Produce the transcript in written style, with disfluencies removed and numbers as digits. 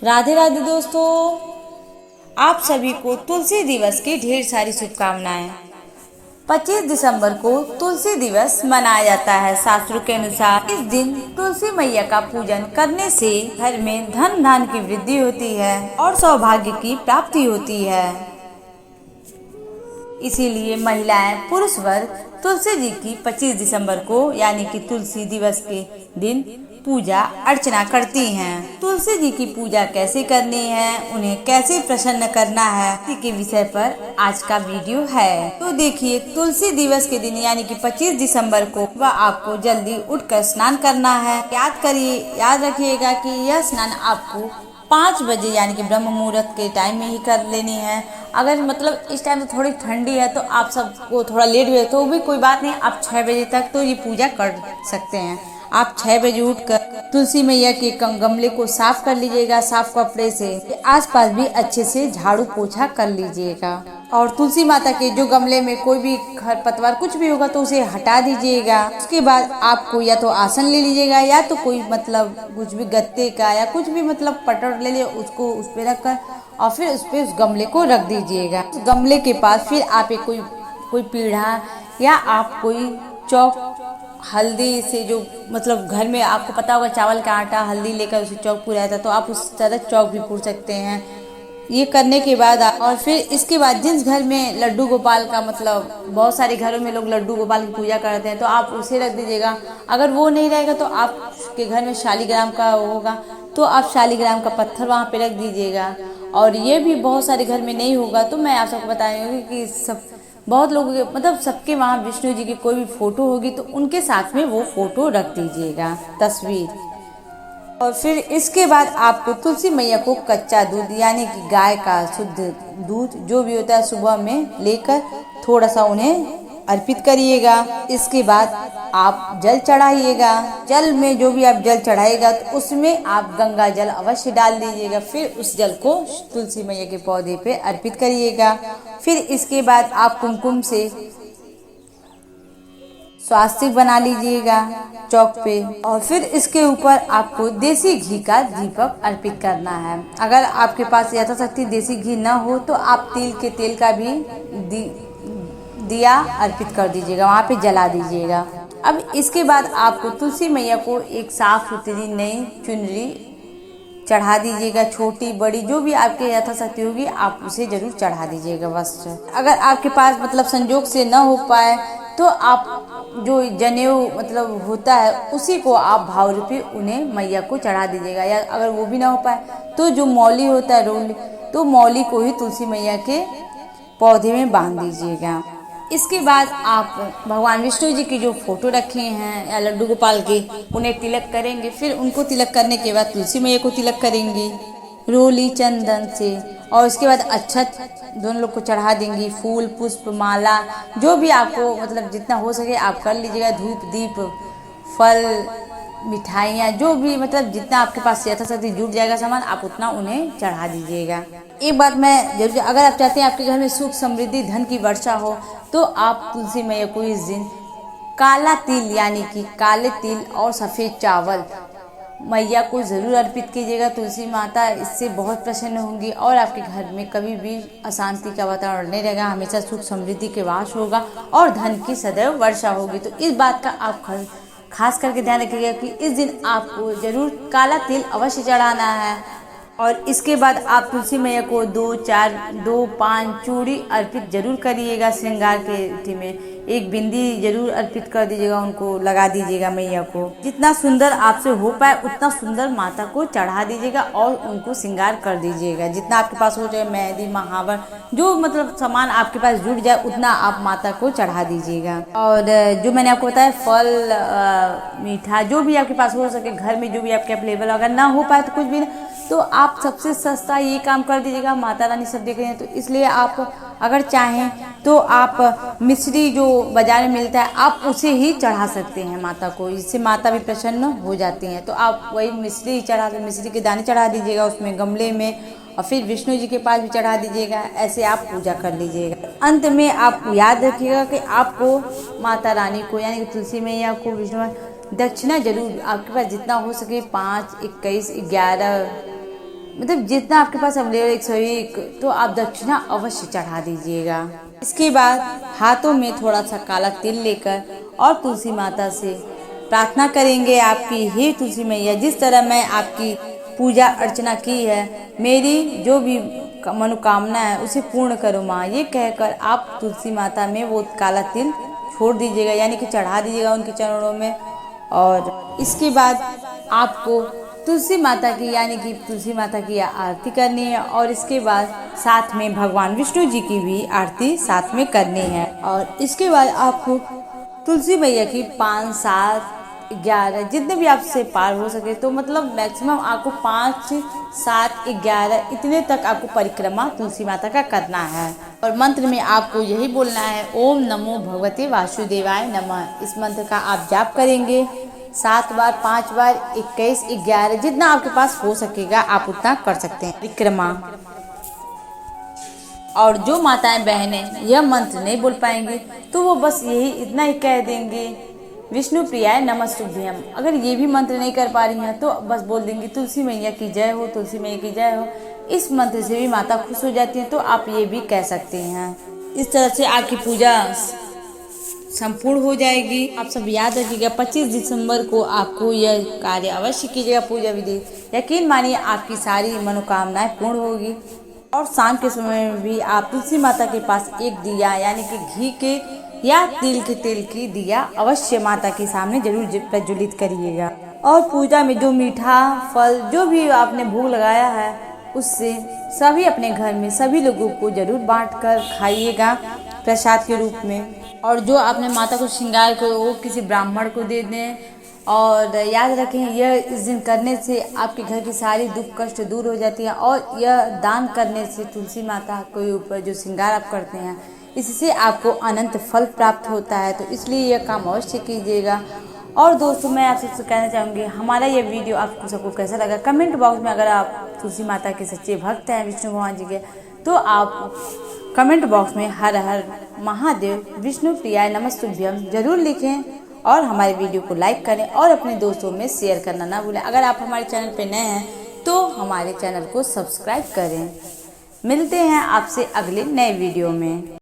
राधे राधे दोस्तों, आप सभी को तुलसी दिवस की ढेर सारी शुभकामनाएं। 25 दिसंबर को तुलसी दिवस मनाया जाता है। शास्त्रों के अनुसार इस दिन तुलसी मैया का पूजन करने से घर में धन धान की वृद्धि होती है और सौभाग्य की प्राप्ति होती है। इसीलिए महिलाएं, पुरुष वर्ग तुलसी जी की 25 दिसंबर को यानी कि तुलसी दिवस के दिन पूजा अर्चना करती हैं। तुलसी जी की पूजा कैसे करनी है, उन्हें कैसे प्रसन्न करना है, इसी के विषय पर आज का वीडियो है। तो देखिए, तुलसी दिवस के दिन यानी कि 25 दिसंबर को वह आपको जल्दी उठकर स्नान करना है। याद रखिएगा कि यह स्नान आपको 5 बजे यानी कि ब्रह्म मुहूर्त के टाइम में ही कर लेनी है। अगर मतलब इस टाइम तो थोड़ी ठंडी है तो आप सबको थोड़ा लेट हुए तो भी कोई बात नहीं, आप 6 बजे तक तो ये पूजा कर सकते हैं। आप 6 बजे उठकर तुलसी मैया के गमले को साफ कर लीजिएगा। साफ कपड़े से आसपास भी अच्छे से झाड़ू पोछा कर लीजिएगा और तुलसी माता के जो गमले में कोई भी खरपतवार कुछ भी होगा तो उसे हटा दीजिएगा। उसके बाद आपको या तो आसन ले लीजिएगा या तो कोई मतलब कुछ भी गत्ते का या कुछ भी मतलब पटड़ ले लिए, उसको उस पे रख कर और फिर उस पे उस गमले को रख दीजिएगा। उस गमले के पास फिर आप एक कोई पीढ़ा या आप कोई चौक हल्दी से, जो मतलब घर में आपको पता होगा चावल का आटा हल्दी लेकर उसे चौक पूरा था, तो आप उस तरह चौक भी पूर सकते हैं। ये करने के बाद और फिर इसके बाद जिस घर में लड्डू गोपाल का मतलब बहुत सारे घरों में लोग लड्डू गोपाल की पूजा करते हैं तो आप उसे रख दीजिएगा। अगर वो नहीं रहेगा तो आपके घर में शालीग्राम का होगा तो आप शालीग्राम का पत्थर वहाँ पे रख दीजिएगा। और ये भी बहुत सारे घर में नहीं होगा तो मैं आप सबको बताऊंगी कि बहुत लोगों के मतलब सबके वहाँ विष्णु जी की कोई भी फोटो होगी तो उनके साथ में वो फोटो रख दीजिएगा, तस्वीर। और फिर इसके बाद आपको तुलसी मैया को कच्चा दूध यानी कि गाय का शुद्ध दूध जो भी होता है सुबह में लेकर थोड़ा सा उन्हें अर्पित करिएगा। इसके बाद आप जल चढ़ाइएगा। जल में जो भी आप जल चढ़ाइएगा तो उसमें आप गंगा जल अवश्य डाल दीजिएगा। फिर उस जल को तुलसी मैया के पौधे पे अर्पित करिएगा। फिर इसके बाद आप कुमकुम से स्वास्तिक बना लीजिएगा चौक पे और फिर इसके ऊपर आपको देसी घी का दीपक अर्पित करना है। अगर आपके पास यथाशक्ति देसी घी न हो तो आप तिल के तेल का भी दिया अर्पित कर दीजिएगा, वहाँ पे जला दीजिएगा। अब इसके बाद आपको तुलसी मैया को एक साफ सुथरी नई चुनरी चढ़ा दीजिएगा। छोटी बड़ी जो भी आपके यथाशक्ति होगी आप उसे जरूर चढ़ा दीजिएगा वस्त्र। अगर आपके पास मतलब संजोग से न हो पाए तो आप जो जनेऊ मतलब होता है उसी को आप भाव रूपी उन्हें मैया को चढ़ा दीजिएगा। या अगर वो भी ना हो पाए तो जो मौली होता है रोली, तो मौली को ही तुलसी मैया के पौधे में बांध दीजिएगा। इसके बाद आप भगवान विष्णु जी की जो फोटो रखे हैं या लड्डू गोपाल के उन्हें तिलक करेंगे। फिर उनको तिलक करने के बाद तुलसी मैया को तिलक करेंगे रोली चंदन से और उसके बाद अक्षत दोनों लोग को चढ़ा देंगी। फूल पुष्प माला जो भी आपको मतलब जितना हो सके आप कर लीजिएगा। धूप दीप फल मिठाइयाँ जो भी मतलब जितना आपके पास यथाशक्ति जुट जाएगा सामान आप उतना उन्हें चढ़ा दीजिएगा। एक बात मैं जरूर, अगर आप चाहते हैं आपके घर में सुख समृद्धि धन की वर्षा हो तो आप तुलसी मैया को इस दिन काला तिल यानी कि काले तिल और सफ़ेद चावल मैया को ज़रूर अर्पित कीजिएगा। तुलसी माता इससे बहुत प्रसन्न होंगी और आपके घर में कभी भी अशांति का वातावरण नहीं रहेगा, हमेशा सुख समृद्धि के वास होगा और धन की सदैव वर्षा होगी। तो इस बात का आप खास करके ध्यान रखिएगा कि इस दिन आपको ज़रूर काला तिल अवश्य चढ़ाना है। और इसके बाद आप तुलसी मैया को 2-5 चूड़ी अर्पित जरूर करिएगा। श्रृंगार के में एक बिंदी जरूर अर्पित कर दीजिएगा, उनको लगा दीजिएगा मैया को। जितना सुंदर आपसे हो पाए उतना सुंदर माता को चढ़ा दीजिएगा और उनको श्रृंगार कर दीजिएगा। जितना आपके पास हो, चाहे मेहंदी महावर जो मतलब सामान आपके पास जुट जाए उतना आप माता को चढ़ा दीजिएगा। और जो मैंने आपको बताया फल मीठा जो भी आपके पास हो सके घर में जो भी आपके अवेलेबल, अगर ना हो पाए तो कुछ भी तो आप सबसे सस्ता ये काम कर दीजिएगा। माता रानी सब देख रहे हैं तो इसलिए आप अगर चाहें तो आप मिश्री जो बाजार में मिलता है आप उसे ही चढ़ा सकते हैं माता को, इससे माता भी प्रसन्न हो जाती हैं। तो आप वही मिश्री मिश्री के दाने चढ़ा दीजिएगा उसमें गमले में और फिर विष्णु जी के पास भी चढ़ा दीजिएगा। ऐसे आप पूजा कर लीजिएगा। अंत में आप याद रखिएगा कि आपको माता रानी को यानी कि तुलसी मैया को विष्णु दक्षिणा जरूर आपके पास जितना हो सके 5, 21, 11 मतलब जितना आपके पास अवेलेबल 101 तो आप दक्षिणा अवश्य चढ़ा दीजिएगा। इसके बाद हाथों में थोड़ा सा काला तिल लेकर और तुलसी माता से प्रार्थना करेंगे आपकी, हे तुलसी मैया, जिस तरह मैं आपकी पूजा अर्चना की है, मेरी जो भी मनोकामना है उसे पूर्ण करो माँ। ये कहकर आप तुलसी माता में वो काला तिल छोड़ दीजिएगा, यानी कि चढ़ा दीजिएगा उनके चरणों में। और इसके बाद आपको तुलसी माता की यानी कि तुलसी माता की आरती करनी है और इसके बाद साथ में भगवान विष्णु जी की भी आरती साथ में करनी है। और इसके बाद आपको तुलसी मैया की 5, 7, 11 जितने भी आपसे पार हो सके, तो मतलब मैक्सिमम आपको 5, 7, 11 इतने तक आपको परिक्रमा तुलसी माता का करना है। और मंत्र में आपको यही बोलना है, ओम नमो भगवते वासुदेवाय नमः। इस मंत्र का आप जाप करेंगे 7 बार, 5 बार, 21, 11 जितना आपके पास हो सकेगा आप उतना कर सकते हैं परिक्रमा। और जो माताएं बहनें यह मंत्र नहीं बोल पाएंगी तो वो बस यही इतना ही कह देंगे, विष्णु प्रियाय नमस्तुभ्यम। अगर ये भी मंत्र नहीं कर पा रही हैं तो बस बोल देंगी तुलसी मैया की जय हो, तुलसी मैया की जय हो। इस मंत्र से भी माता खुश हो जाती हैं, तो आप ये भी कह सकते हैं। इस तरह से आपकी पूजा संपूर्ण हो जाएगी। आप सब याद रखिएगा 25 दिसंबर को आपको यह कार्य अवश्य कीजिएगा, पूजा विधि। यकीन मानिए आपकी सारी मनोकामनाएं पूर्ण होगी। और शाम के समय में भी आप तुलसी माता के पास एक दिया यानी कि घी के या तिल के तेल की दिया अवश्य माता के सामने जरूर प्रज्वलित करिएगा। और पूजा में जो मीठा फल जो भी आपने भोग लगाया है उससे सभी अपने घर में सभी लोगों को जरूर बांटकर खाइएगा प्रसाद के रूप में। और जो आपने माता को श्रृंगार को वो किसी ब्राह्मण को दे दें। और याद रखें यह इस दिन करने से आपके घर की सारी दुख कष्ट दूर हो जाती है। और यह दान करने से तुलसी माता के ऊपर जो श्रृंगार आप करते हैं इससे आपको अनंत फल प्राप्त होता है। तो इसलिए यह काम अवश्य कीजिएगा। और दोस्तों मैं आप सबसे कहना चाहूँगी हमारा ये वीडियो आपको सबको कैसा लगा कमेंट बॉक्स में, अगर आप तुलसी माता के सच्चे भक्त हैं विष्णु भगवान जी के, तो आप कमेंट बॉक्स में हर हर महादेव विष्णु प्रियाय नमस्तुभ्यम जरूर लिखें। और हमारे वीडियो को लाइक करें और अपने दोस्तों में शेयर करना ना भूलें। अगर आप हमारे चैनल पर नए हैं तो हमारे चैनल को सब्सक्राइब करें। मिलते हैं आपसे अगले नए वीडियो में।